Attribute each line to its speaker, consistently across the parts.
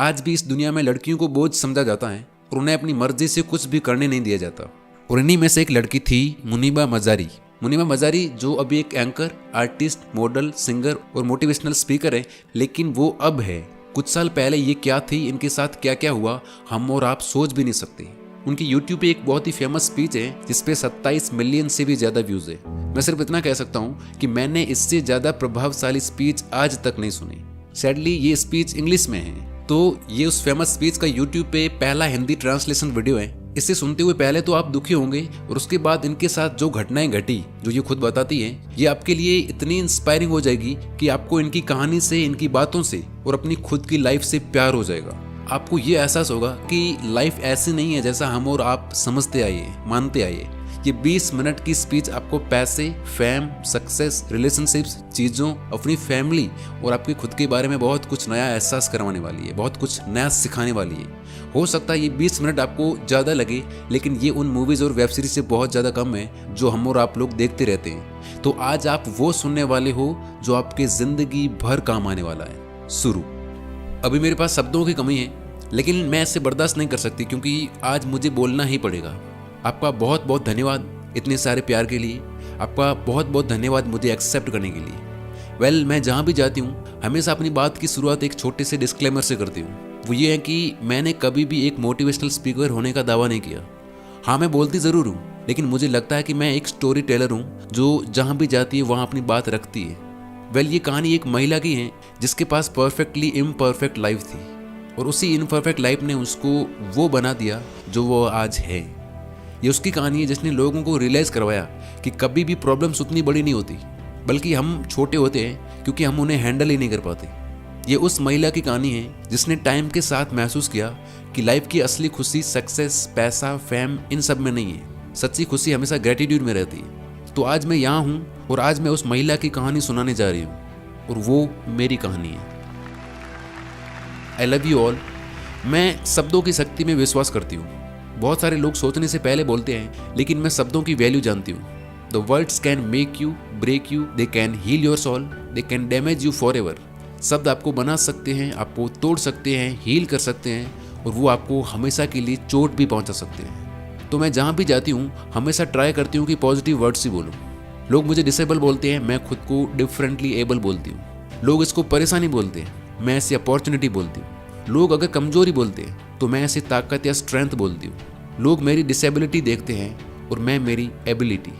Speaker 1: आज भी इस दुनिया में लड़कियों को बोझ समझा जाता है और उन्हें अपनी मर्जी से कुछ भी करने नहीं दिया जाता। और इन्हीं में से एक लड़की थी मुनीबा मजारी। मुनीबा मजारी जो अभी एक एंकर, आर्टिस्ट, मॉडल, सिंगर और मोटिवेशनल स्पीकर है, लेकिन वो अब है। कुछ साल पहले ये क्या थी, इनके साथ क्या क्या हुआ, हम और आप सोच भी नहीं सकते। उनकी यूट्यूब पे एक बहुत ही फेमस स्पीच है जिसपे 27 मिलियन से भी ज्यादा व्यूज है। मैं सिर्फ इतना कह सकता हूँ कि मैंने इससे ज्यादा प्रभावशाली स्पीच आज तक नहीं सुनी। सैडली ये स्पीच इंग्लिश में है, तो ये उस फेमस स्पीच का यूट्यूब पे पहला हिंदी ट्रांसलेशन वीडियो है। इसे सुनते हुए पहले तो आप दुखी होंगे और उसके बाद इनके साथ जो घटनाएं घटी, जो ये खुद बताती हैं, ये आपके लिए इतनी इंस्पायरिंग हो जाएगी कि आपको इनकी कहानी से, इनकी बातों से और अपनी खुद की लाइफ से प्यार हो जाएगा। आपको ये एहसास होगा कि लाइफ ऐसी नहीं है जैसा हम और आप समझते आए, मानते आए। ये 20 मिनट की स्पीच आपको पैसे, फेम, सक्सेस, रिलेशनशिप्स, चीज़ों, अपनी फैमिली और आपके खुद के बारे में बहुत कुछ नया एहसास करवाने वाली है, बहुत कुछ नया सिखाने वाली है। हो सकता है ये 20 मिनट आपको ज़्यादा लगे, लेकिन ये उन मूवीज़ और वेब सीरीज से बहुत ज़्यादा कम है जो हम और आप लोग देखते रहते हैं। तो आज आप वो सुनने वाले हो जो आपके ज़िंदगी भर काम आने वाला है। शुरू। अभी मेरे पास शब्दों की कमी है, लेकिन मैं इसे बर्दाश्त नहीं कर सकती क्योंकि आज मुझे बोलना ही पड़ेगा। आपका बहुत बहुत धन्यवाद इतने सारे प्यार के लिए। आपका बहुत बहुत धन्यवाद मुझे एक्सेप्ट करने के लिए। मैं जहाँ भी जाती हूँ हमेशा अपनी बात की शुरुआत एक छोटे से डिस्क्लेमर से करती हूँ। वो ये है कि मैंने कभी भी एक मोटिवेशनल स्पीकर होने का दावा नहीं किया। हाँ, मैं बोलती ज़रूर हूँ, लेकिन मुझे लगता है कि मैं एक स्टोरी टेलर हूँ जो जहाँ भी जाती है वहाँ अपनी बात रखती है। ये कहानी एक महिला की है जिसके पास परफेक्टली इम्परफेक्ट लाइफ थी और उसी इम्परफेक्ट लाइफ ने उसको वो बना दिया जो वो आज है। ये उसकी कहानी है जिसने लोगों को रियलाइज़ करवाया कि कभी भी प्रॉब्लम्स उतनी बड़ी नहीं होती, बल्कि हम छोटे होते हैं क्योंकि हम उन्हें हैंडल ही नहीं कर पाते। ये उस महिला की कहानी है जिसने टाइम के साथ महसूस किया कि लाइफ की असली खुशी सक्सेस, पैसा, फेम इन सब में नहीं है। सच्ची खुशी हमेशा ग्रेटिट्यूड में रहती है। तो आज मैं यहाँ हूँ और आज मैं उस महिला की कहानी सुनाने जा रही हूँ और वो मेरी कहानी है। I love you all. मैं शब्दों की शक्ति में विश्वास करती हूँ। बहुत सारे लोग सोचने से पहले बोलते हैं, लेकिन मैं शब्दों की वैल्यू जानती हूँ। The words can make you, break you, they can heal your soul, they can damage you forever. शब्द आपको बना सकते हैं, आपको तोड़ सकते हैं, हील कर सकते हैं और वो आपको हमेशा के लिए चोट भी पहुंचा सकते हैं। तो मैं जहाँ भी जाती हूँ हमेशा ट्राई करती हूँ कि पॉजिटिव वर्ड्स ही बोलूँ। लोग मुझे डिसेबल बोलते हैं, मैं खुद को डिफरेंटली एबल बोलती हूँ। लोग इसको परेशानी बोलते हैं, मैं इसे अपॉर्चुनिटी बोलती हूँ। लोग अगर कमजोरी बोलते हैं तो मैं इसे ताकत या स्ट्रेंथ बोलती हूँ। लोग मेरी डिसेबिलिटी देखते हैं और मैं मेरी एबिलिटी।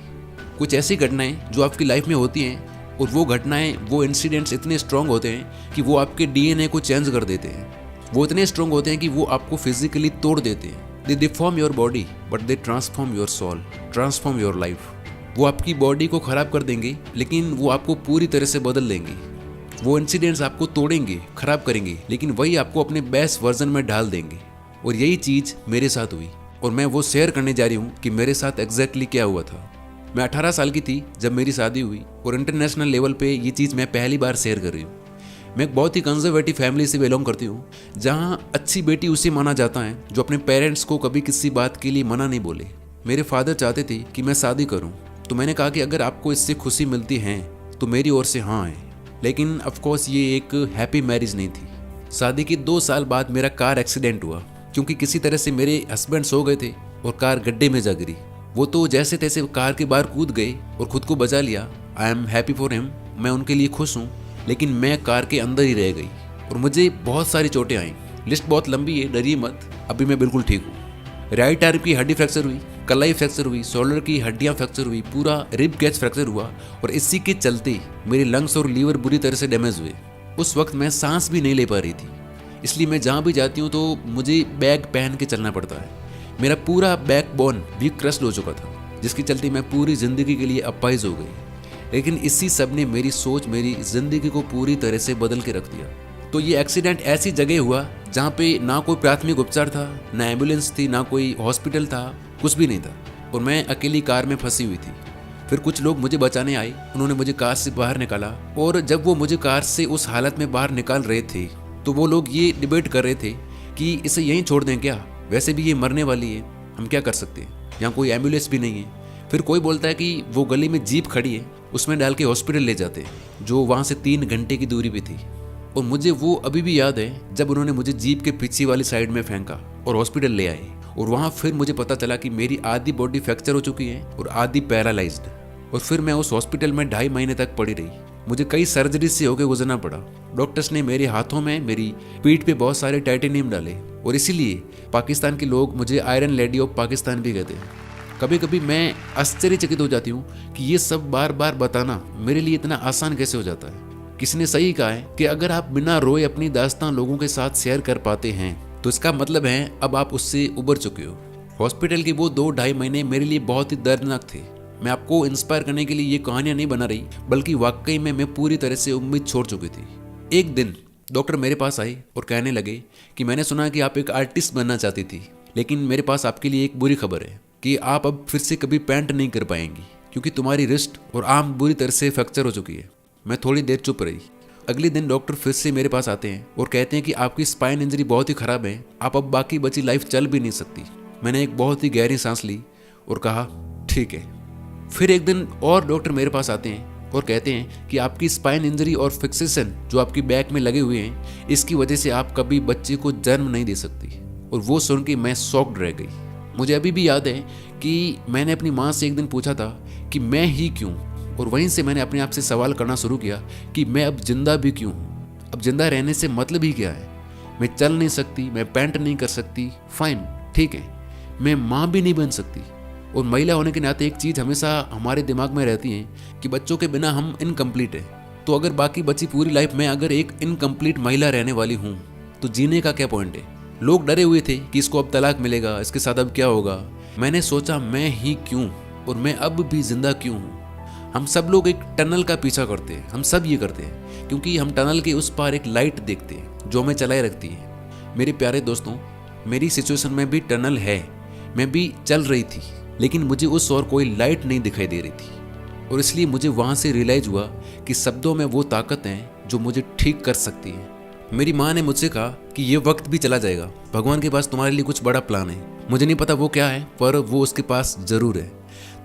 Speaker 1: कुछ ऐसी घटनाएं जो आपकी लाइफ में होती हैं और वो घटनाएं, वो इंसिडेंट्स इतने स्ट्रांग होते हैं कि वो आपके डीएनए को चेंज कर देते हैं। वो इतने स्ट्रांग होते हैं कि वो आपको फिजिकली तोड़ देते हैं। They deform your body but they transform your soul, transform your life. वो आपकी बॉडी को खराब कर देंगे, लेकिन वो आपको पूरी तरह से बदल देंगे। वो इंसिडेंट्स आपको तोड़ेंगे, खराब करेंगे, लेकिन वही आपको अपने बेस्ट वर्जन में ढाल देंगे। और यही चीज़ मेरे साथ हुई और मैं वो शेयर करने जा रही हूँ कि मेरे साथ एग्जैक्टली क्या हुआ था। मैं 18 साल की थी जब मेरी शादी हुई और इंटरनेशनल लेवल पे ये चीज़ मैं पहली बार शेयर कर रही हूँ। मैं एक बहुत ही कंजर्वेटिव फैमिली से बिलोंग करती हूँ, जहाँ अच्छी बेटी उसे माना जाता है जो अपने पेरेंट्स को कभी किसी बात के लिए मना नहीं बोले। मेरे फादर चाहते थे कि मैं शादी करूँ, तो मैंने कहा कि अगर आपको इससे खुशी मिलती है तो मेरी ओर से हाँ है। लेकिन ऑफकोर्स ये एक हैप्पी मैरिज नहीं थी। शादी के 2 साल बाद मेरा कार एक्सीडेंट हुआ, क्योंकि किसी तरह से मेरे हस्बैंड सो गए थे और कार गड्ढे में जा गिरी। वो तो जैसे तैसे कार के बाहर कूद गए और खुद को बचा लिया। I am happy for him, मैं उनके लिए खुश हूँ, लेकिन मैं कार के अंदर ही रह गई और मुझे बहुत सारी चोटें आई। लिस्ट बहुत लंबी है, डरिए मत, अभी मैं बिल्कुल ठीक हूँ। राइट आर्म की हड्डी फ्रैक्चर हुई, कलाई फ्रैक्चर हुई, शोल्डर की हड्डियाँ फ्रैक्चर हुई, पूरा रिब कैच फ्रैक्चर हुआ और इसी के चलते मेरे लंग्स और लीवर बुरी तरह से डैमेज हुए। उस वक्त मैं सांस भी नहीं ले पा रही थी, इसलिए मैं जहाँ भी जाती हूँ तो मुझे बैग पहन के चलना पड़ता है। मेरा पूरा बैकबोन भी क्रस्ट हो चुका था, जिसके चलते मैं पूरी ज़िंदगी के लिए अपाहिज हो गई। लेकिन इसी सब ने मेरी सोच, मेरी ज़िंदगी को पूरी तरह से बदल के रख दिया। तो ये एक्सीडेंट ऐसी जगह हुआ जहाँ पे ना कोई प्राथमिक उपचार था, ना एम्बुलेंस थी, ना कोई हॉस्पिटल था, कुछ भी नहीं था और मैं अकेली कार में फंसी हुई थी। फिर कुछ लोग मुझे बचाने आए, उन्होंने मुझे कार से बाहर निकाला और जब वो मुझे कार से उस हालत में बाहर निकाल रहे थे तो वो लोग ये डिबेट कर रहे थे कि इसे यहीं छोड़ दें क्या, वैसे भी ये मरने वाली है, हम क्या कर सकते हैं, यहाँ कोई एम्बुलेंस भी नहीं है। फिर कोई बोलता है कि वो गली में जीप खड़ी है, उसमें डाल के हॉस्पिटल ले जाते हैं, जो वहाँ से 3 घंटे की दूरी पे थी। और मुझे वो अभी भी याद है जब उन्होंने मुझे जीप के पीछे वाली साइड में फेंका और हॉस्पिटल ले आए। और वहाँ फिर मुझे पता चला कि मेरी आधी बॉडी फ्रैक्चर हो चुकी है और आधी पैरालाइज्ड। और फिर मैं उस हॉस्पिटल में 2.5 महीने तक पड़ी रही। मुझे कई सर्जरी से होकर गुजरना पड़ा। डॉक्टर्स ने मेरे हाथों में, मेरी पीठ पे बहुत सारे टाइटेनियम डाले और इसीलिए पाकिस्तान के लोग मुझे आयरन लेडी ऑफ पाकिस्तान भी कहते हैं। कभी कभी मैं आश्चर्यचकित हो जाती हूँ कि ये सब बार बार बताना मेरे लिए इतना आसान कैसे हो जाता है। किसी ने सही कहा है कि अगर आप बिना रोए अपनी दास्तान लोगों के साथ शेयर कर पाते हैं तो इसका मतलब है अब आप उससे उबर चुके हो। हॉस्पिटल के वो 2-2.5 महीने मेरे लिए बहुत ही दर्दनाक थे। मैं आपको इंस्पायर करने के लिए ये कहानियां नहीं बना रही, बल्कि वाकई में मैं पूरी तरह से उम्मीद छोड़ चुकी थी। एक दिन डॉक्टर मेरे पास आए और कहने लगे कि मैंने सुना कि आप एक आर्टिस्ट बनना चाहती थी, लेकिन मेरे पास आपके लिए एक बुरी खबर है कि आप अब फिर से कभी पेंट नहीं कर पाएंगी क्योंकि तुम्हारी रिस्ट और आर्म बुरी तरह से फ्रैक्चर हो चुकी है। मैं थोड़ी देर चुप रही। अगले दिन डॉक्टर फिर से मेरे पास आते हैं और कहते हैं कि आपकी स्पाइन इंजरी बहुत ही खराब है, आप अब बाकी बची लाइफ चल भी नहीं सकती। मैंने एक बहुत ही गहरी सांस ली और कहा ठीक है। फिर एक दिन और डॉक्टर मेरे पास आते हैं और कहते हैं कि आपकी स्पाइन इंजरी और फिक्सेशन जो आपकी बैक में लगे हुए हैं, इसकी वजह से आप कभी बच्चे को जन्म नहीं दे सकती। और वो सुन के मैं शॉक्ड रह गई। मुझे अभी भी याद है कि मैंने अपनी माँ से एक दिन पूछा था कि मैं ही क्यों, और वहीं से मैंने अपने आप से सवाल करना शुरू किया कि मैं अब जिंदा भी क्यों हूँ। अब जिंदा रहने से मतलब ही क्या है। मैं चल नहीं सकती, मैं पेंट नहीं कर सकती, फाइन ठीक है, मैं माँ भी नहीं बन सकती। और महिला होने के नाते एक चीज़ हमेशा हमारे दिमाग में रहती है कि बच्चों के बिना हम इनकम्प्लीट है। तो अगर बाकी बची पूरी लाइफ में अगर एक इनकम्प्लीट महिला रहने वाली हूँ तो जीने का क्या पॉइंट है। लोग डरे हुए थे कि इसको अब तलाक मिलेगा, इसके साथ अब क्या होगा। मैंने सोचा मैं ही क्यों और मैं अब भी जिंदा क्यों हूँ। हम सब लोग एक टनल का पीछा करते हैं, हम सब ये करते हैं क्योंकि हम टनल के उस पार एक लाइट देखते हैं जो हमें चलाए रखती है। मेरे प्यारे दोस्तों, मेरी सिचुएशन में भी टनल है, मैं भी चल रही थी, लेकिन मुझे उस और कोई लाइट नहीं दिखाई दे रही थी। और इसलिए मुझे वहाँ से रियलाइज हुआ कि शब्दों में वो ताकत है जो मुझे ठीक कर सकती है। मेरी माँ ने मुझसे कहा कि ये वक्त भी चला जाएगा, भगवान के पास तुम्हारे लिए कुछ बड़ा प्लान है। मुझे नहीं पता वो क्या है, पर वो उसके पास जरूर है।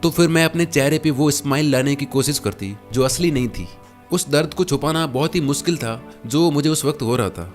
Speaker 1: तो फिर मैं अपने चेहरे पे वो स्माइल लाने की कोशिश करती जो असली नहीं थी। उस दर्द को छुपाना बहुत ही मुश्किल था जो मुझे उस वक्त हो रहा था,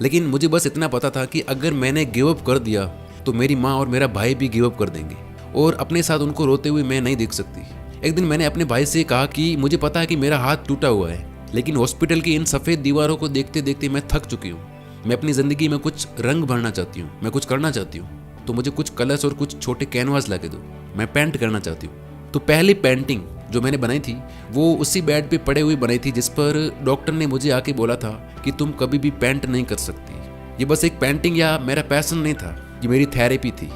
Speaker 1: लेकिन मुझे बस इतना पता था कि अगर मैंने गिव अप कर दिया तो मेरी माँ और मेरा भाई भी गिव अप कर देंगे और अपने साथ उनको रोते हुए मैं नहीं देख सकती। एक दिन मैंने अपने भाई से कहा कि मुझे पता है कि मेरा हाथ टूटा हुआ है, लेकिन हॉस्पिटल की इन सफ़ेद दीवारों को देखते देखते मैं थक चुकी हूँ। मैं अपनी ज़िंदगी में कुछ रंग भरना चाहती हूँ, मैं कुछ करना चाहती हूँ, तो मुझे कुछ कलर्स और कुछ छोटे कैनवास ला के दो, मैं पेंट करना चाहती हूँ। तो पहली पेंटिंग जो मैंने बनाई थी वो उसी बेड पे पड़े हुए बनाई थी जिस पर डॉक्टर ने मुझे आके बोला था कि तुम कभी भी पेंट नहीं कर सकती। ये बस एक पेंटिंग या मेरा पैशन नहीं था, ये मेरी थेरेपी थी।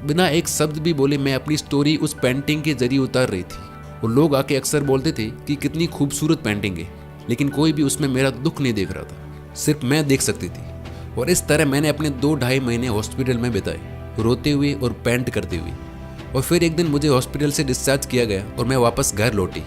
Speaker 1: बिना एक शब्द भी बोले मैं अपनी स्टोरी उस पेंटिंग के जरिए उतार रही थी। और लोग आके अक्सर बोलते थे कि कितनी खूबसूरत पेंटिंग है, लेकिन कोई भी उसमें मेरा दुख नहीं देख रहा था, सिर्फ मैं देख सकती थी। और इस तरह मैंने अपने 2-2.5 महीने हॉस्पिटल में बिताए, रोते हुए और पेंट करते हुए। और फिर एक दिन मुझे हॉस्पिटल से डिस्चार्ज किया गया और मैं वापस घर लौटी।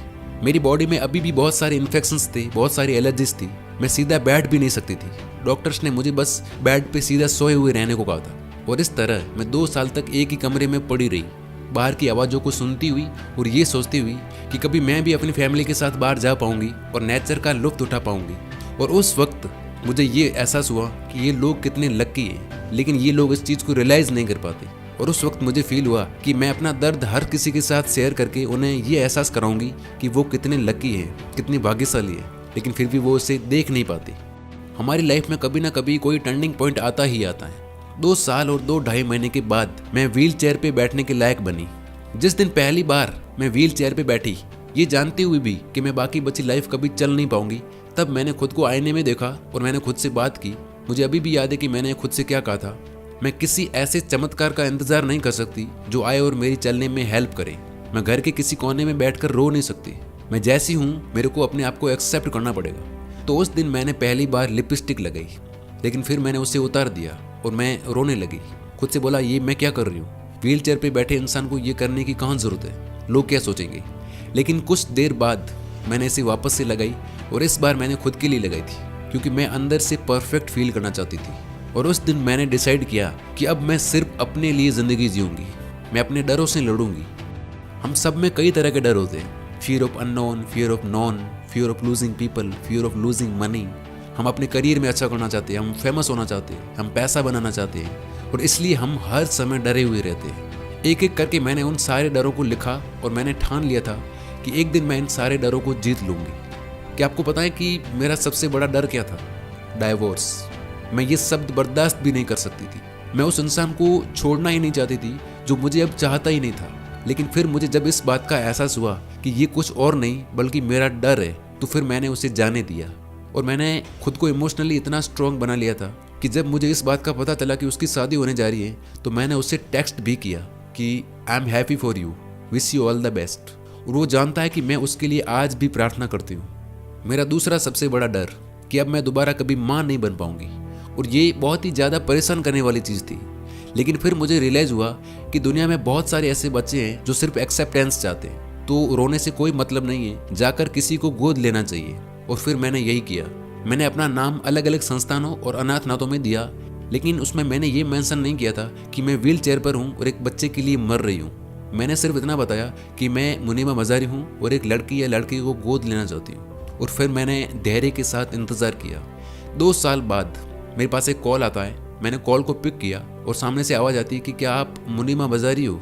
Speaker 1: मेरी बॉडी में अभी भी बहुत सारे इन्फेक्शंस थे, बहुत सारी एलर्जीज थी, मैं सीधा बैठ भी नहीं सकती थी। डॉक्टर्स ने मुझे बस बेड पे सीधा सोए हुए रहने को कहा था। और इस तरह मैं 2 साल तक एक ही कमरे में पड़ी रही, बाहर की आवाज़ों को सुनती हुई और ये सोचती हुई कि कभी मैं भी अपनी फैमिली के साथ बाहर जा पाऊंगी और नेचर का लुत्फ उठा पाऊंगी। और उस वक्त मुझे ये एहसास हुआ कि ये लोग कितने लकी हैं, लेकिन ये लोग इस चीज़ को रियलाइज़ नहीं कर पाते। और उस वक्त मुझे फील हुआ कि मैं अपना दर्द हर किसी के साथ शेयर करके उन्हें ये एहसास कराऊंगी कि वो कितने लकी हैं, कितनी भाग्यशाली है, लेकिन फिर भी वो उसे देख नहीं पाते। हमारी लाइफ में कभी ना कभी कोई टर्निंग पॉइंट आता ही आता है। 2 साल और 2-2.5 महीने के बाद मैं व्हील चेयर पे बैठने के लायक बनी। जिस दिन पहली बार मैं व्हील चेयर पे बैठी, ये जानते हुए भी कि मैं बाकी बची लाइफ कभी चल नहीं पाऊंगी, तब मैंने खुद को आईने में देखा और मैंने खुद से बात की। मुझे अभी भी याद है कि मैंने खुद से क्या कहा था, मैं किसी ऐसे चमत्कार का इंतजार नहीं कर सकती जो आए और मेरी चलने में हेल्प करे। मैं घर के किसी कोने में बैठकर रो नहीं सकती। मैं जैसी हूँ मेरे को अपने आप को एक्सेप्ट करना पड़ेगा। तो उस दिन मैंने पहली बार लिपस्टिक लगाई, लेकिन फिर मैंने उसे उतार दिया और मैं रोने लगी। खुद से बोला ये मैं क्या कर रही हूँ, व्हील चेयर पर बैठे इंसान को ये करने की कहाँ ज़रूरत है, लोग क्या सोचेंगे। लेकिन कुछ देर बाद मैंने इसे वापस से लगाई और इस बार मैंने खुद के लिए लगाई थी, क्योंकि मैं अंदर से परफेक्ट फील करना चाहती थी। और उस दिन मैंने डिसाइड किया कि अब मैं सिर्फ अपने लिए ज़िंदगी जीऊँगी, मैं अपने डरों से लड़ूंगी। हम सब में कई तरह के डर होते हैं, fear of unknown, fear of non, fear of losing people, fear of losing money. हम अपने करियर में अच्छा करना चाहते हैं, हम फेमस होना चाहते हैं, हम पैसा बनाना चाहते हैं और इसलिए हम हर समय डरे हुए रहते हैं। एक एक करके मैंने उन सारे डरों को लिखा और मैंने ठान लिया था कि एक दिन मैं इन सारे डरों को जीत लूँगी। क्या आपको पता है कि मेरा सबसे बड़ा डर क्या था? डाइवोर्स। मैं ये शब्द बर्दाश्त भी नहीं कर सकती थी। मैं उस इंसान को छोड़ना ही नहीं चाहती थी जो मुझे अब चाहता ही नहीं था। लेकिन फिर मुझे जब इस बात का एहसास हुआ कि ये कुछ और नहीं बल्कि मेरा डर है, तो फिर मैंने उसे जाने दिया और मैंने खुद को इमोशनली इतना स्ट्रॉन्ग बना लिया था कि जब मुझे इस बात का पता चला कि उसकी शादी होने जा रही है तो मैंने उसे टेक्स्ट भी किया कि I am happy for you, wish you all the best. और वो जानता है कि मैं उसके लिए आज भी प्रार्थना करती हूँ। मेरा दूसरा सबसे बड़ा डर कि अब मैं दोबारा कभी माँ नहीं बन पाऊंगी, और ये बहुत ही ज़्यादा परेशान करने वाली चीज़ थी। लेकिन फिर मुझे रियलाइज़ हुआ कि दुनिया में बहुत सारे ऐसे बच्चे हैं जो सिर्फ एक्सेप्टेंस चाहते हैं, तो रोने से कोई मतलब नहीं है, जाकर किसी को गोद लेना चाहिए। और फिर मैंने यही किया। मैंने अपना नाम अलग अलग संस्थानों और अनाथनाथों में दिया, लेकिन उसमें मैंने ये मेंशन नहीं किया था कि मैं व्हील चेयर पर हूँ और एक बच्चे के लिए मर रही हूँ। मैंने सिर्फ इतना बताया कि मैं मुनीबा मजारी हूँ और एक लड़की या लड़के को गोद लेना चाहती हूँ। और फिर मैंने धैर्य के साथ इंतज़ार किया। 2 साल बाद मेरे पास एक कॉल आता है। मैंने कॉल को पिक किया और सामने से आवाज़ आती है कि क्या आप मुनीबा मजारी हो?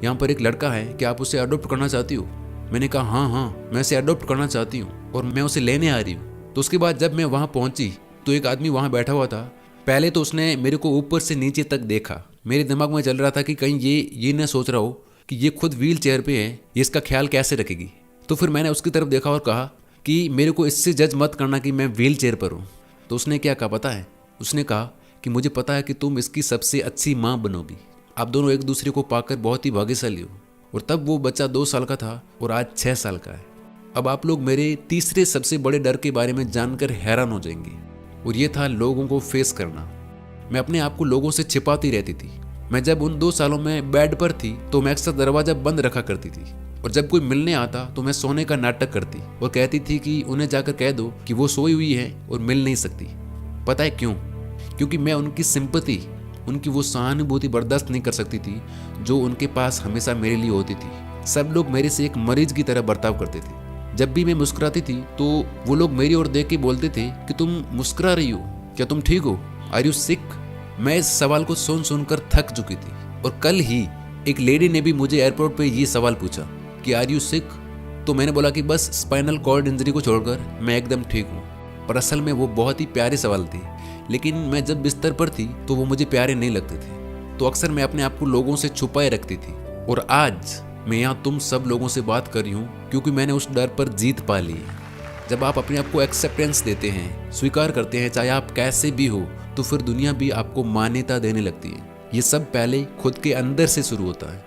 Speaker 1: यहाँ पर एक लड़का है, क्या आप उसे अडॉप्ट करना चाहती हो? मैंने कहा हाँ, मैं उसे अडॉप्ट करना चाहती हूँ और मैं उसे लेने आ रही हूँ। तो उसके बाद जब मैं वहाँ पहुँची तो एक आदमी वहाँ बैठा हुआ था। पहले तो उसने मेरे को ऊपर से नीचे तक देखा। मेरे दिमाग में चल रहा था कि कहीं ये न सोच रहा हो कि ये खुद व्हील चेयर पे है, ये इसका ख्याल कैसे रखेगी। तो फिर मैंने उसकी तरफ देखा और कहा कि मेरे को इससे जज मत करना कि मैं व्हील चेयर पर हूँ। तो उसने क्या कहा पता है? उसने कहा कि मुझे पता है कि तुम इसकी सबसे अच्छी माँ बनोगी। आप दोनों एक दूसरे को पाकर बहुत ही भाग्यशाली हो। और तब वो बच्चा 2 साल का था और आज 6 साल का है। अब आप लोग मेरे तीसरे सबसे बड़े डर के बारे में जानकर हैरान हो जाएंगे, और ये था लोगों को फेस करना। मैं अपने आप को लोगों से छिपाती रहती थी। मैं जब उन 2 सालों में बेड पर थी तो मैं अक्सर दरवाजा बंद रखा करती थी, और जब कोई मिलने आता तो मैं सोने का नाटक करती और कहती थी कि उन्हें जाकर कह दो कि वो सोई हुई है और मिल नहीं सकती। पता है क्यों? क्योंकि मैं उनकी सिंपैथी, उनकी वो सहानुभूति बर्दाश्त नहीं कर सकती थी जो उनके पास हमेशा मेरे लिए होती थी। सब लोग मेरे से एक मरीज की तरह बर्ताव करते थे। जब भी मैं मुस्कुराती थी तो वो लोग मेरी ओर देख के बोलते थे कि तुम मुस्कुरा रही हो, क्या तुम ठीक हो? Are you sick? मैं इस सवाल को सुनकर थक चुकी थी। और कल ही एक लेडी ने भी मुझे एयरपोर्ट पे ये सवाल पूछा कि आर यू सिक? तो मैंने बोला कि बस स्पाइनल कॉर्ड इंजरी को छोड़कर मैं एकदम ठीक हूँ। पर असल में वो बहुत ही प्यारे सवाल थे, लेकिन मैं जब बिस्तर पर थी तो वो मुझे प्यारे नहीं लगते थे। तो अक्सर मैं अपने आप को लोगों से छुपाए रखती थी। और आज मैं यहाँ तुम सब लोगों से बात कर रही हूँ क्योंकि मैंने उस डर पर जीत पा ली। जब आप अपने आप को एक्सेप्टेंस देते हैं, स्वीकार करते हैं चाहे आप कैसे भी हो, तो फिर दुनिया भी आपको मान्यता देने लगती है। ये सब पहले खुद के अंदर से शुरू होता है।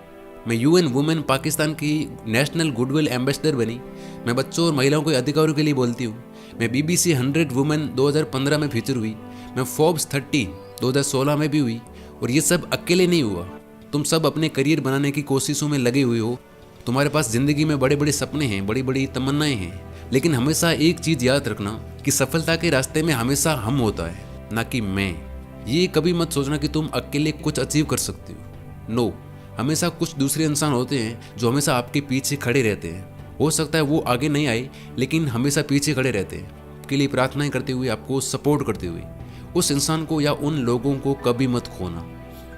Speaker 1: मैं UN वुमेन पाकिस्तान की नेशनल गुडविल एम्बेसडर बनी। मैं बच्चों और महिलाओं के अधिकारों के लिए बोलती हूँ। मैं BBC 100 वुमेन 2015 में फीचर हुई। मैं फोर्ब्स 30 2016 में भी हुई। और ये सब अकेले नहीं हुआ। तुम सब अपने करियर बनाने की कोशिशों में लगे हुए हो। तुम्हारे पास ज़िंदगी में बड़े बड़े सपने हैं, बड़ी बड़ी तमन्नाएं हैं, लेकिन हमेशा एक चीज़ याद रखना कि सफलता के रास्ते में हमेशा हम होता है, ना कि मैं। ये कभी मत सोचना कि तुम अकेले कुछ अचीव कर सकते हो। नो, हमेशा कुछ दूसरे इंसान होते हैं जो हमेशा आपके पीछे खड़े रहते हैं। हो सकता है वो आगे नहीं आए, लेकिन हमेशा पीछे खड़े रहते हैं, आपके लिए प्रार्थनाएं करते हुए, आपको सपोर्ट करते हुए। उस इंसान को या उन लोगों को कभी मत खोना,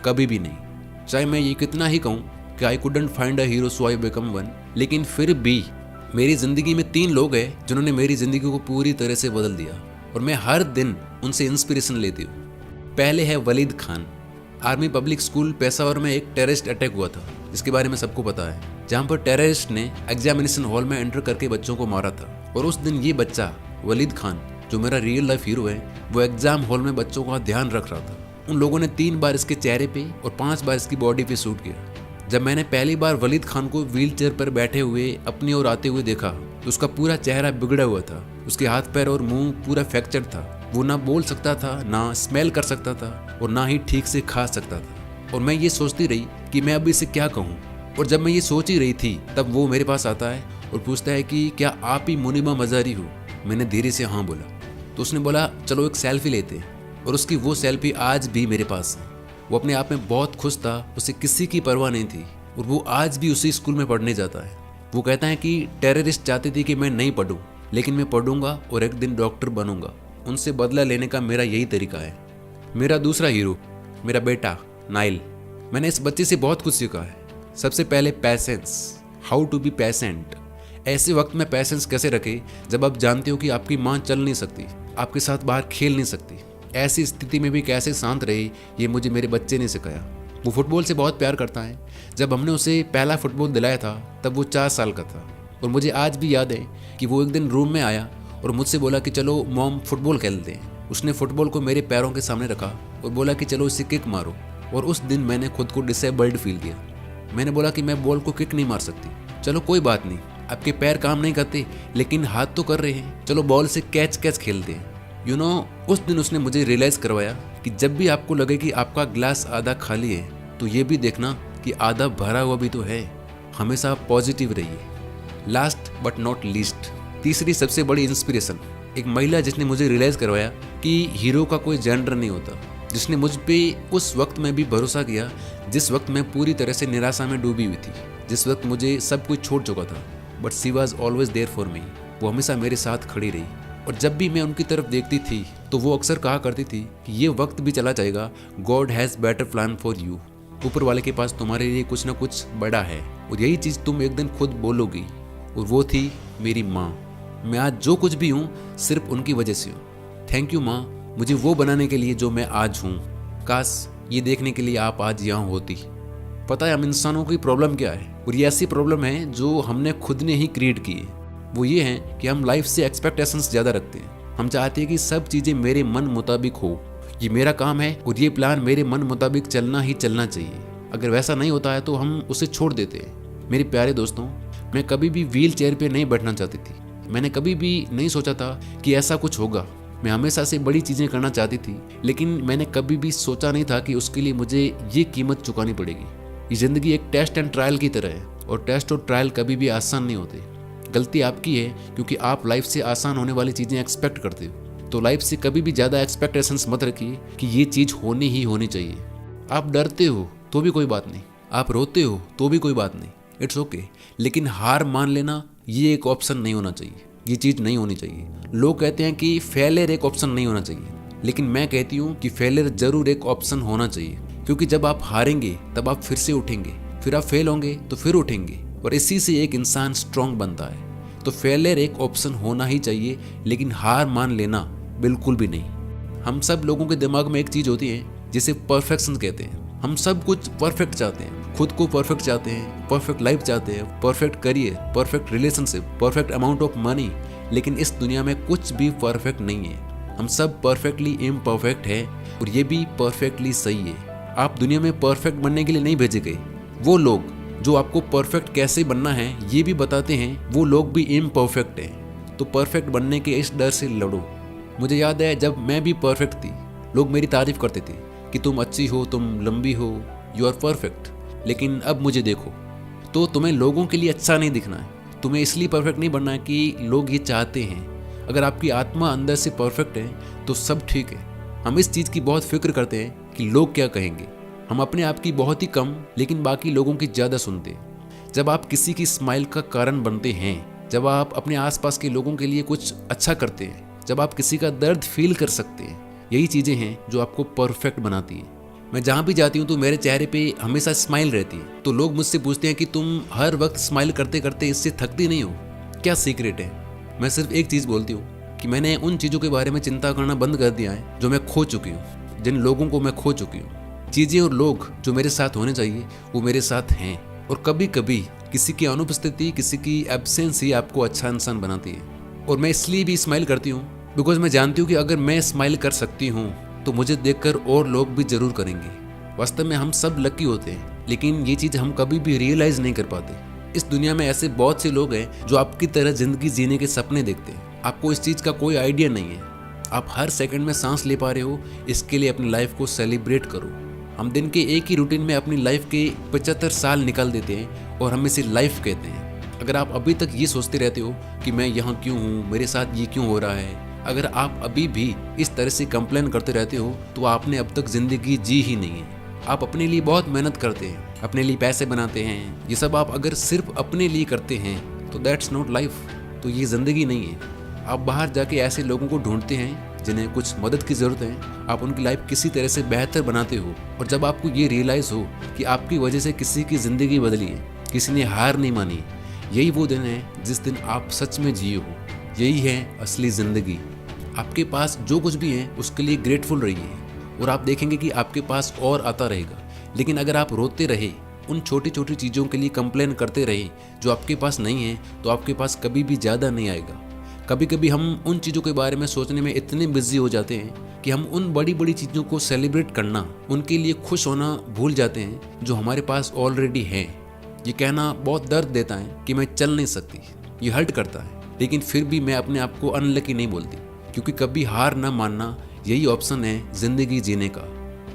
Speaker 1: कभी भी नहीं। चाहे मैं ये कितना ही कहूँ कि I couldn't find a hero so I become one, लेकिन फिर भी मेरी ज़िंदगी में 3 लोग हैं जिन्होंने मेरी ज़िंदगी को पूरी तरह से बदल दिया, और मैं हर दिन उनसे इंस्पिरेशन लेती हूँ। पहले है Walid Khan. Army public school Peshawar में एक टेररिस्ट अटैक हुआ था, जिसके बारे में सबको पता है, जहाँ पर टेररिस्ट ने एग्जामिनेशन हॉल में एंटर करके बच्चों को मारा था। और उस दिन ये बच्चा वलीद खान, जो मेरा रियल लाइफ हीरो है, वो एग्जाम हॉल में बच्चों का ध्यान रख रहा था। उन लोगों ने 3 बार इसके चेहरे पे और 5 बार इसकी बॉडी पे शूट किया। जब मैंने पहली बार वलीद खान को व्हील चेयर पर बैठे हुए अपनी ओर आते हुए देखा तो उसका पूरा चेहरा बिगड़ा हुआ था। उसके हाथ पैर और मुंह पूरा फ्रैक्चर था। वो ना बोल सकता था, ना स्मेल कर सकता था, और ना ही ठीक से खा सकता था। और मैं ये सोचती रही कि मैं अब इसे क्या कहूँ। और जब मैं ये सोच ही रही थी तब वो मेरे पास आता है और पूछता है कि क्या आप ही मुनीबा मजारी हो? मैंने धीरे से हाँ बोला। तो उसने बोला चलो एक सेल्फी लेते हैं। और उसकी वो सेल्फी आज भी मेरे पास है। वो अपने आप में बहुत खुश था, उसे किसी की परवाह नहीं थी, और वो आज भी उसी स्कूल में पढ़ने जाता है। वो कहता है कि टेररिस्ट चाहते थे कि मैं नहीं पढ़ूं, लेकिन मैं पढ़ूंगा और एक दिन डॉक्टर बनूंगा। उनसे बदला लेने का मेरा यही तरीका है। मेरा दूसरा हीरो, मेरा बेटा नाइल। मैंने इस बच्चे से बहुत कुछ सीखा है। सबसे पहले patience, how to be patient. ऐसे वक्त में पैसेंस कैसे रखें जब आप जानते हो कि आपकी माँ चल नहीं सकती, आपके साथ बाहर खेल नहीं सकती। ऐसी स्थिति में भी कैसे शांत रहे, ये मुझे मेरे बच्चे ने सिखाया। वो फुटबॉल से बहुत प्यार करता है। जब हमने उसे पहला फुटबॉल दिलाया था तब वो 4 साल का था, और मुझे आज भी याद है कि वो एक दिन रूम में आया और मुझसे बोला कि चलो मॉम फुटबॉल खेलते हैं। उसने फुटबॉल को मेरे पैरों के सामने रखा और बोला कि चलो इसे किक मारो। और उस दिन मैंने खुद को डिसेबल्ड फील किया। मैंने बोला कि मैं बॉल को किक नहीं मार सकती। चलो कोई बात नहीं, आपके पैर काम नहीं करते लेकिन हाथ तो कर रहे हैं, चलो बॉल से कैच खेलते हैं। उस दिन उसने मुझे रियलाइज़ करवाया कि जब भी आपको लगे कि आपका ग्लास आधा खाली है तो ये भी देखना कि आधा भरा हुआ भी तो है। हमेशा पॉजिटिव रहिए। लास्ट बट नॉट लीस्ट, तीसरी सबसे बड़ी इंस्पिरेशन, एक महिला जिसने मुझे रियलाइज़ करवाया कि हीरो का कोई जेंडर नहीं होता, जिसने मुझ पे उस वक्त में भी भरोसा किया जिस वक्त मैं पूरी तरह से निराशा में डूबी हुई थी, जिस वक्त मुझे सब कुछ छोड़ चुका था। But she was always there for me. वो हमेशा मेरे साथ खड़ी रही। और जब भी मैं उनकी तरफ देखती थी तो वो अक्सर कहा करती थी कि ये वक्त भी चला जाएगा, God has better plan for you. ऊपर वाले के पास तुम्हारे लिए कुछ ना कुछ बड़ा है और यही चीज़ तुम एक दिन खुद बोलोगी। और वो थी मेरी माँ। मैं आज जो कुछ भी हूँ सिर्फ उनकी वजह से हूँ। थैंक यू माँ, मुझे वो बनाने के लिए जो मैं आज हूँ। काश ये देखने के लिए आप आज यहाँ होती। पता है हम इंसानों की प्रॉब्लम क्या है, और ये ऐसी प्रॉब्लम है जो हमने खुद ने ही क्रिएट की है। वो ये है कि हम लाइफ से एक्सपेक्टेशंस ज़्यादा रखते हैं। हम चाहते हैं कि सब चीज़ें मेरे मन मुताबिक हो, ये मेरा काम है और ये प्लान मेरे मन मुताबिक चलना ही चलना चाहिए। अगर वैसा नहीं होता है तो हम उसे छोड़ देते हैं। मेरे प्यारे दोस्तों, मैं कभी भी व्हील चेयर पर नहीं बैठना चाहती थी। मैंने कभी भी नहीं सोचा था कि ऐसा कुछ होगा। मैं हमेशा से बड़ी चीज़ें करना चाहती थी, लेकिन मैंने कभी भी सोचा नहीं था कि उसके लिए मुझे ये कीमत चुकानी पड़ेगी। ये ज़िंदगी एक टेस्ट एंड ट्रायल की तरह है, और टेस्ट और ट्रायल कभी भी आसान नहीं होते। गलती आपकी है क्योंकि आप लाइफ से आसान होने वाली चीज़ें एक्सपेक्ट करते हो। तो लाइफ से कभी भी ज़्यादा एक्सपेक्टेशंस मत रखिए कि ये चीज़ होनी ही होनी चाहिए। आप डरते हो तो भी कोई बात नहीं, आप रोते हो तो भी कोई बात नहीं, इट्स ओके। लेकिन हार मान लेना ये एक ऑप्शन नहीं होना चाहिए, ये चीज़ नहीं होनी चाहिए। लोग कहते हैं कि फेलियर एक ऑप्शन नहीं होना चाहिए, लेकिन मैं कहती हूँ कि फेलियर जरूर एक ऑप्शन होना चाहिए। क्योंकि जब आप हारेंगे तब आप फिर से उठेंगे, फिर आप फेल होंगे तो फिर उठेंगे, और इसी से एक इंसान स्ट्रांग बनता है। तो फेलियर एक ऑप्शन होना ही चाहिए, लेकिन हार मान लेना बिल्कुल भी नहीं। हम सब लोगों के दिमाग में एक चीज़ होती है जिसे परफेक्शन कहते हैं। हम सब कुछ परफेक्ट चाहते हैं, खुद को परफेक्ट चाहते हैं, परफेक्ट लाइफ चाहते हैं, perfect career, perfect relationship, perfect amount of money. लेकिन इस दुनिया में कुछ भी परफेक्ट नहीं है। हम सब परफेक्टली इम्परफेक्ट है, और ये भी परफेक्टली सही है। आप दुनिया में परफेक्ट बनने के लिए नहीं भेजे गए। वो लोग जो आपको परफेक्ट कैसे बनना है ये भी बताते हैं, वो लोग भी इम्परफेक्ट हैं। तो परफेक्ट बनने के इस डर से लड़ो। मुझे याद है जब मैं भी परफेक्ट थी, लोग मेरी तारीफ करते थे कि तुम अच्छी हो, तुम लंबी हो, यू आर परफेक्ट। लेकिन अब मुझे देखो, तो तुम्हें लोगों के लिए अच्छा नहीं दिखना है, तुम्हें इसलिए परफेक्ट नहीं बनना है कि लोग ये चाहते हैं। अगर आपकी आत्मा अंदर से परफेक्ट है तो सब ठीक है। हम इस चीज़ की बहुत फिक्र करते हैं कि लोग क्या कहेंगे। हम अपने आप की बहुत ही कम, लेकिन बाकी लोगों की ज़्यादा सुनते हैं। जब आप किसी की स्माइल का कारण बनते हैं, जब आप अपने आसपास के लोगों के लिए कुछ अच्छा करते हैं, जब आप किसी का दर्द फील कर सकते हैं, यही चीज़ें हैं जो आपको परफेक्ट बनाती हैं। मैं जहाँ भी जाती हूँ तो मेरे चेहरे पे हमेशा स्माइल रहती है। तो लोग मुझसे पूछते हैं कि तुम हर वक्त स्माइल करते करते इससे थकती नहीं हो, क्या सीक्रेट है? मैं सिर्फ एक चीज़ बोलती हूँ कि मैंने उन चीज़ों के बारे में चिंता करना बंद कर दिया है जो मैं खो चुकी हूँ, जिन लोगों को मैं खो चुकी हूँ। चीज़ें और लोग जो मेरे साथ होने चाहिए वो मेरे साथ हैं। और कभी कभी किसी की अनुपस्थिति, किसी की एब्सेंस ही आपको अच्छा इंसान बनाती है। और मैं इसलिए भी स्माइल करती हूँ बिकॉज मैं जानती हूँ कि अगर मैं स्माइल कर सकती हूँ तो मुझे देखकर और लोग भी जरूर करेंगे। वास्तव में हम सब लकी होते हैं, लेकिन ये चीज़ हम कभी भी रियलाइज नहीं कर पाते। इस दुनिया में ऐसे बहुत से लोग हैं जो आपकी तरह जिंदगी जीने के सपने देखते हैं। आपको इस चीज़ का कोई आइडिया नहीं है। आप हर सेकंड में सांस ले पा रहे हो, इसके लिए अपनी लाइफ को सेलिब्रेट करो। हम दिन के एक ही रूटीन में अपनी लाइफ के 75 साल निकाल देते हैं और हम इसे लाइफ कहते हैं। अगर आप अभी तक ये सोचते रहते हो कि मैं यहाँ क्यों हूँ, मेरे साथ ये क्यों हो रहा है, अगर आप अभी भी इस तरह से कंप्लेन करते रहते हो तो आपने अब तक ज़िंदगी जी ही नहीं है। आप अपने लिए बहुत मेहनत करते हैं, अपने लिए पैसे बनाते हैं, ये सब आप अगर सिर्फ अपने लिए करते हैं तो दैट्स नॉट लाइफ। तो ये ज़िंदगी नहीं है। आप बाहर जाके ऐसे लोगों को ढूंढते हैं जिन्हें कुछ मदद की ज़रूरत है, आप उनकी लाइफ किसी तरह से बेहतर बनाते हो। और जब आपको ये रियलाइज़ हो कि आपकी वजह से किसी की ज़िंदगी बदली है, किसी ने हार नहीं मानी, यही वो दिन है जिस दिन आप सच में जिए हो। यही है असली ज़िंदगी। आपके पास जो कुछ भी है उसके लिए ग्रेटफुल रहिए और आप देखेंगे कि आपके पास और आता रहेगा। लेकिन अगर आप रोते रहे, उन छोटी छोटी चीज़ों के लिए कंप्लेन करते रहे जो आपके पास नहीं है, तो आपके पास कभी भी ज़्यादा नहीं आएगा। कभी कभी हम उन चीज़ों के बारे में सोचने में इतने बिजी हो जाते हैं कि हम उन बड़ी बड़ी चीज़ों को सेलिब्रेट करना, उनके लिए खुश होना भूल जाते हैं जो हमारे पास ऑलरेडी है। ये कहना बहुत दर्द देता है कि मैं चल नहीं सकती, ये हर्ट करता है, लेकिन फिर भी मैं अपने आप को अनलकी नहीं बोलती, क्योंकि कभी हार ना मानना यही ऑप्शन है ज़िंदगी जीने का।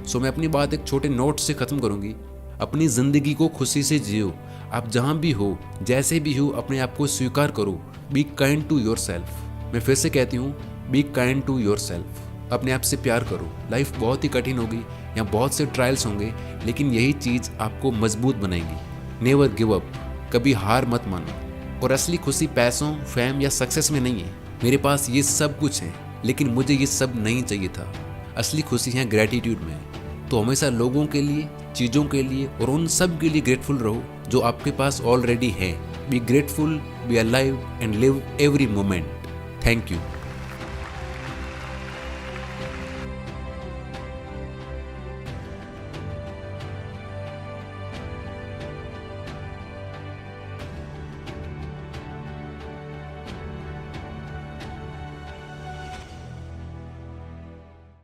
Speaker 1: सो मैं अपनी बात एक छोटे नोट से ख़त्म करूँगी। अपनी ज़िंदगी को खुशी से जियो। आप जहाँ भी हो, जैसे भी हो, अपने आप को स्वीकार करो। Be kind to yourself. मैं फिर से कहती हूँ, be kind to yourself. अपने आप से प्यार करो। लाइफ बहुत ही कठिन होगी, यहाँ बहुत से ट्रायल्स होंगे, लेकिन यही चीज़ आपको मजबूत बनाएगी। Never give up. कभी हार मत मानो। और असली खुशी पैसों, फेम या सक्सेस में नहीं है। मेरे पास ये सब कुछ है, लेकिन मुझे ये सब नहीं चाहिए था। असली खुशी है ग्रैटिट्यूड में। तो हमेशा लोगों के लिए, चीज़ों के लिए और उन सब के लिए ग्रेटफुल रहो जो आपके पास ऑलरेडी है। Be grateful, be alive and live every moment. Thank you.